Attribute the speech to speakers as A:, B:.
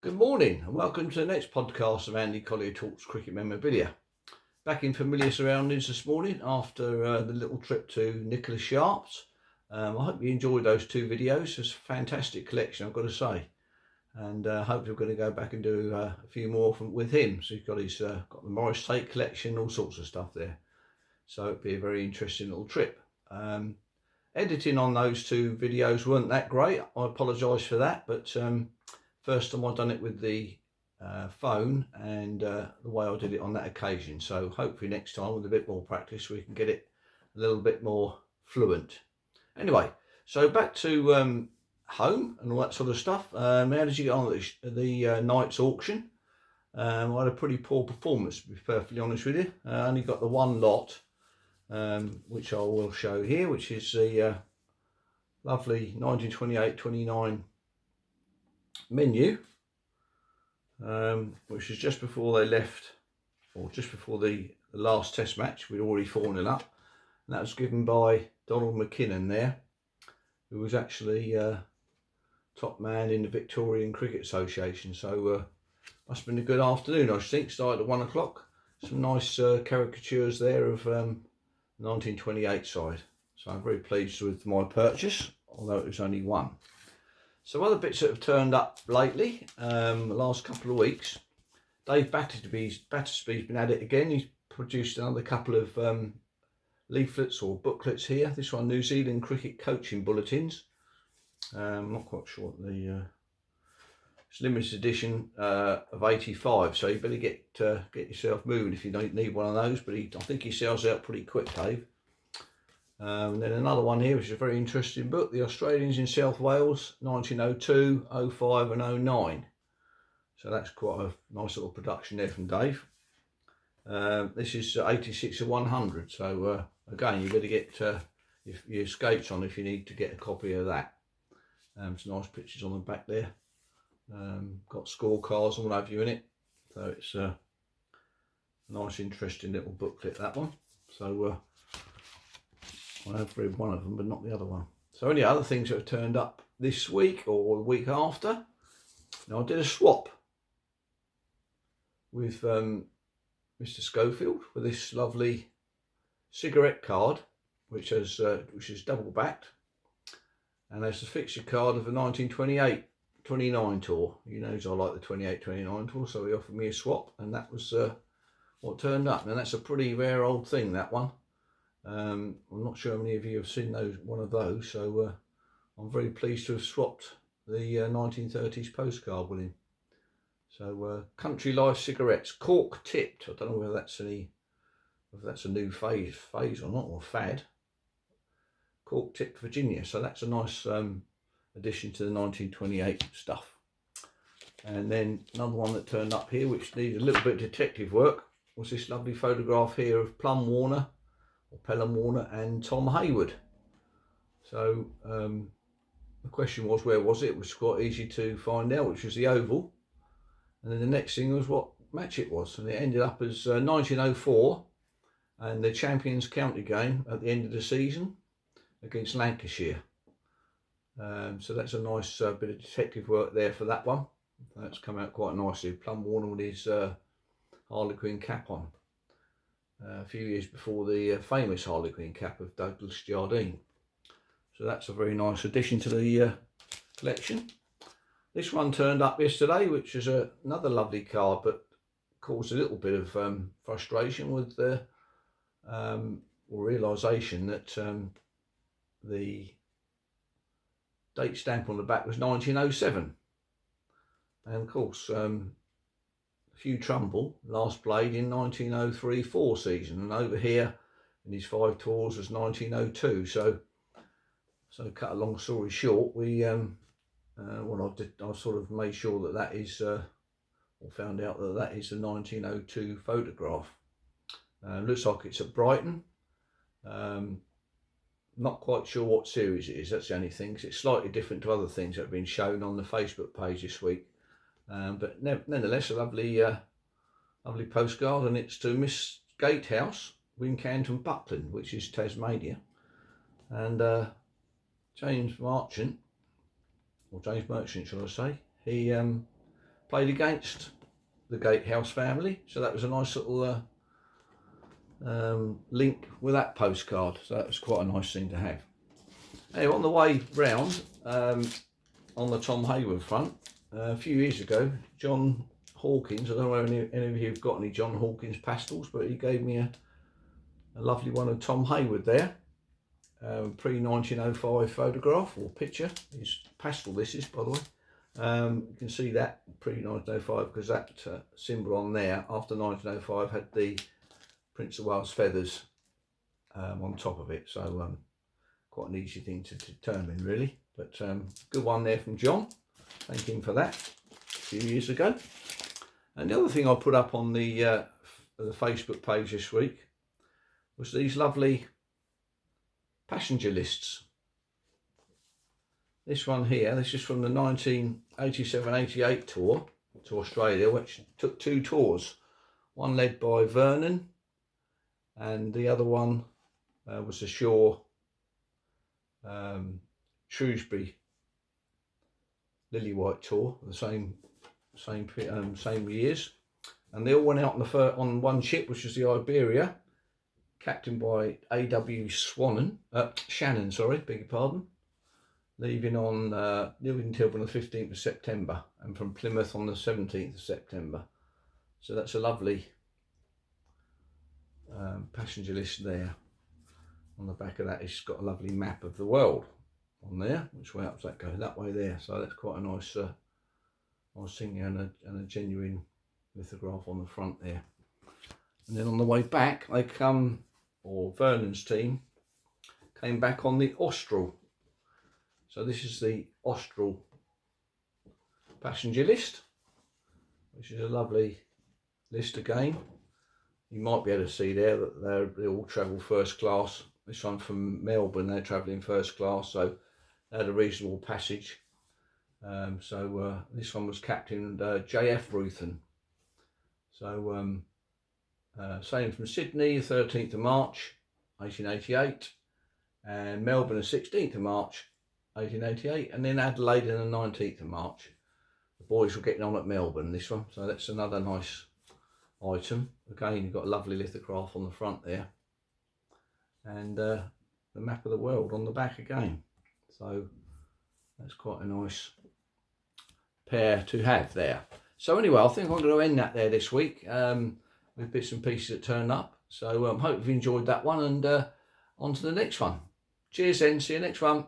A: Good morning and welcome to the next podcast of Andy Collier-talks cricket memorabilia. Back in familiar surroundings this morning after the little trip to Nicholas Sharp's. I hope you enjoyed those two videos. It's a fantastic collection, I've got to say. And hopefully we're going to go back and do a few more with him. So he's got his got the Morris Tate collection, all sorts of stuff there. So it'd be a very interesting little trip. Editing on those two videos weren't that great. I apologise for that, but first time I've done it with the phone and the way I did it on that occasion. So hopefully next time with a bit more practice we can get it a little bit more fluent. Anyway, so back to home and all that sort of stuff. How did you get on at the night's auction? I had a pretty poor performance, to be perfectly honest with you. I only got the one lot, which I will show here, which is the lovely 1928-29 menu, which is just before they left, or just before the last test match. We'd already fallen it up, and that was given by Donald McKinnon there, who was actually top man in the Victorian Cricket Association. So must have been a good afternoon, I think. Started at 1 o'clock. Some nice caricatures there of 1928 side. So I'm very pleased with my purchase, although it was only one. So other bits that have turned up lately, the last couple of weeks. Dave Battersby's been at it again. He's produced another couple of leaflets or booklets here. This one, New Zealand Cricket Coaching Bulletins. I'm not quite sure what the it's limited edition of 85. So you better get yourself moving if you don't need one of those. But I think he sells out pretty quick, Dave. And then another one here, which is a very interesting book, The Australians in South Wales, 1902, 05 and 09. So that's quite a nice little production there from Dave. This is 86 of 100. So again, you better get your skates on if you need to get a copy of that. Some nice pictures on the back there. Got scorecards and what have you in it. So it's a nice, interesting little booklet, that one. So I have read one of them, but not the other one. So any other things that have turned up this week or the week after. Now I did a swap with Mr. Schofield for this lovely cigarette card, which is double backed, and there's the fixture card of the 1928-29 tour. He knows I like the 28-29 tour, so he offered me a swap, and that was what turned up. Now that's a pretty rare old thing, that one. I'm not sure how many of you have seen one of those, so I'm very pleased to have swapped the 1930s postcard with him. So Country Life cigarettes, cork tipped. I don't know whether that's a new phase or not, or fad. Cork tipped Virginia. So that's a nice addition to the 1928 stuff. And then another one that turned up here, which needed a little bit of detective work, was this lovely photograph here of Plum Warner, or Pelham Warner, and Tom Hayward. So the question was, where was it? It was quite easy to find out, which was the Oval. And then the next thing was what match it was, and it ended up as 1904 and the Champions County game at the end of the season against Lancashire. So that's a nice bit of detective work there for that one. That's come out quite nicely. Plum Warner with his Harlequin cap on. A few years before the famous Harlequin cap of Douglas Jardine. So that's a very nice addition to the collection. This one turned up yesterday, which is another lovely card, but caused a little bit of frustration with the realisation that the date stamp on the back was 1907. And of course, Hugh Trumbull last played in 1903-04 season, and over here in his 5 tours was 1902. So cut a long story short, we I sort of made sure that is or found out that is the 1902 photograph. Looks like it's at Brighton. Not quite sure what series it is. That's the only thing, 'cause it's slightly different to other things that have been shown on the Facebook page this week. But nonetheless, a lovely postcard, and it's to Miss Gatehouse, Wincanton, Buckland, which is Tasmania, and James Merchant, or James Merchant, shall I say? He played against the Gatehouse family, so that was a nice little link with that postcard, so that was quite a nice thing to have. Anyway, on the way round, on the Tom Hayward front, a few years ago, John Hawkins, I don't know if any of you have got any John Hawkins pastels, but he gave me a lovely one of Tom Hayward there, pre-1905 photograph or picture. His pastel this is, by the way. You can see that pre-1905 because that symbol on there after 1905 had the Prince of Wales feathers on top of it, so quite an easy thing to determine really, but good one there from John. Thank him for that a few years ago. And the other thing I put up on the Facebook page this week was these lovely passenger lists. This one here, this is from the 1987-88 tour to Australia, which took 2 tours. One led by Vernon, and the other one was the Shore Shrewsbury Lily White tour, the same years, and they all went out on one ship, which was the Iberia, captained by A.W. Shannon, sorry, beg your pardon, leaving Tilbury on the 15th of September and from Plymouth on the 17th of September. So that's a lovely passenger list there. On the back of that, it's got a lovely map of the world on there. Which way up does that go? That way there. So that's quite a nice thing, and a genuine lithograph on the front there. And then on the way back, Vernon's team came back on the Austral. So this is the Austral passenger list, which is a lovely list again. You might be able to see there that they all travel first class. This one from Melbourne, they're travelling first class, so they had a reasonable passage. This one was captained J.F. Ruthen. So sailing from Sydney, the 13th of March, 1888, and Melbourne, the 16th of March, 1888, and then Adelaide on the 19th of March. The boys were getting on at Melbourne, this one, so that's another nice item. Again, you've got a lovely lithograph on the front there, and the map of the world on the back again. So that's quite a nice pair to have there. So anyway, I think I'm going to end that there this week with bits and pieces that turned up. So hope you've enjoyed that one, and on to the next one. Cheers then, see you next one.